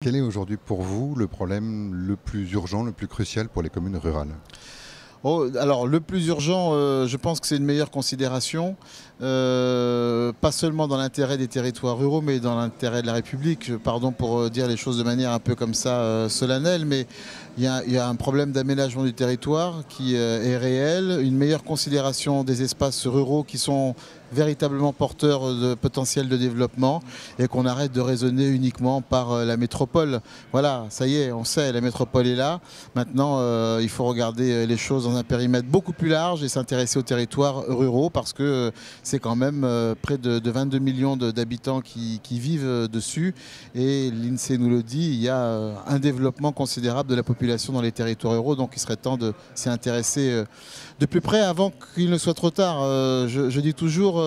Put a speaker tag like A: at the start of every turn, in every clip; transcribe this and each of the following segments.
A: Quel est aujourd'hui pour vous le problème le plus urgent, le plus crucial pour les communes rurales?
B: Oh, alors le plus urgent, je pense que c'est une meilleure considération, pas seulement dans l'intérêt des territoires ruraux, mais dans l'intérêt de la République. Pardon pour dire les choses de manière un peu comme ça solennelle, mais il y a un problème d'aménagement du territoire qui est réel, une meilleure considération des espaces ruraux qui sont véritablement porteurs de potentiel de développement et qu'on arrête de raisonner uniquement par la métropole. Voilà, ça y est, on sait, la métropole est là. Maintenant, il faut regarder les choses dans un périmètre beaucoup plus large et s'intéresser aux territoires ruraux parce que c'est quand même près de 22 millions d'habitants qui vivent dessus et l'INSEE nous le dit, il y a un développement considérable de la population dans les territoires ruraux, donc il serait temps de s'y intéresser de plus près avant qu'il ne soit trop tard. Je dis toujours,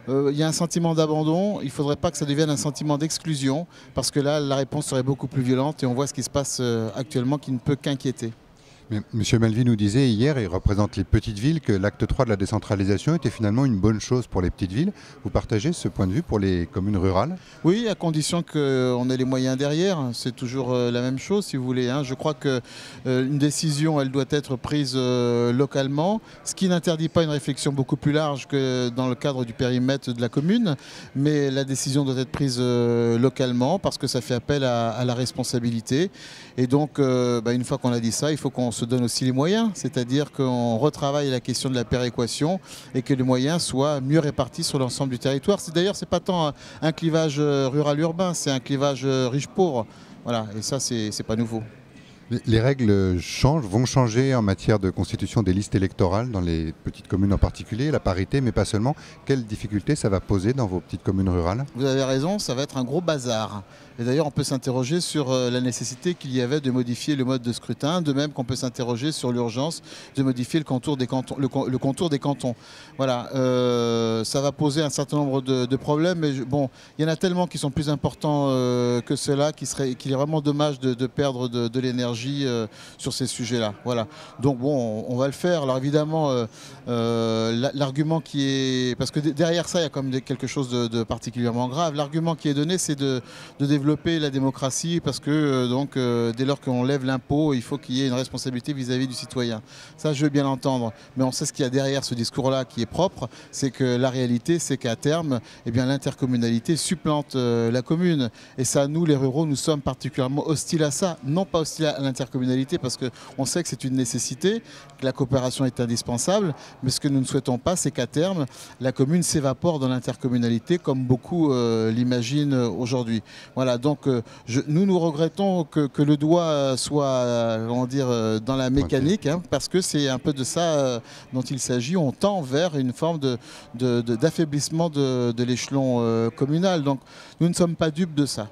B: il y a un sentiment d'abandon, il ne faudrait pas que ça devienne un sentiment d'exclusion parce que là, la réponse serait beaucoup plus violente et on voit ce qui se passe actuellement qui ne peut qu'inquiéter.
A: Mais M. Melvin nous disait hier, il représente les petites villes, que l'acte 3 de la décentralisation était finalement une bonne chose pour les petites villes. Vous partagez ce point de vue pour les communes rurales?
B: Oui, à condition qu'on ait les moyens derrière. C'est toujours la même chose, si vous voulez, hein. Je crois qu'une décision, elle doit être prise localement, ce qui n'interdit pas une réflexion beaucoup plus large que dans le cadre du périmètre de la commune. Mais la décision doit être prise localement parce que ça fait appel à la responsabilité. Et donc, une fois qu'on a dit ça, il faut qu'on se donne aussi les moyens, c'est-à-dire qu'on retravaille la question de la péréquation et que les moyens soient mieux répartis sur l'ensemble du territoire. D'ailleurs, ce n'est pas tant un clivage rural-urbain, c'est un clivage riche-pauvre. Voilà, et ça, c'est pas nouveau.
A: Les règles changent, vont changer en matière de constitution des listes électorales dans les petites communes en particulier, la parité, mais pas seulement. Quelles difficultés ça va poser dans vos petites communes rurales?
B: Vous avez raison, ça va être un gros bazar. Et d'ailleurs, on peut s'interroger sur la nécessité qu'il y avait de modifier le mode de scrutin, de même qu'on peut s'interroger sur l'urgence de modifier le contour des cantons. Le contour des cantons. Voilà, ça va poser un certain nombre de problèmes, mais bon, il y en a tellement qui sont plus importants que cela qu'il est vraiment dommage de perdre de l'énergie sur ces sujets-là. Voilà. Donc bon, on va le faire. Alors évidemment, l'argument qui est... Parce que derrière ça, il y a quand même quelque chose de particulièrement grave. L'argument qui est donné, c'est de développer la démocratie parce que dès lors qu'on lève l'impôt, il faut qu'il y ait une responsabilité vis-à-vis du citoyen. Ça, je veux bien l'entendre. Mais on sait ce qu'il y a derrière ce discours-là qui est propre. C'est que la réalité, c'est qu'à terme, eh bien, l'intercommunalité supplante la commune. Et ça, nous, les ruraux, nous sommes particulièrement hostiles à ça. Non pas hostiles à l'intercommunalité parce qu'on sait que c'est une nécessité, que la coopération est indispensable. Mais ce que nous ne souhaitons pas, c'est qu'à terme, la commune s'évapore dans l'intercommunalité comme beaucoup l'imaginent aujourd'hui. Voilà, donc nous regrettons que le doigt soit dans la mécanique, hein, parce que c'est un peu de ça dont il s'agit. On tend vers une forme d'affaiblissement de l'échelon communal. Donc nous ne sommes pas dupes de ça.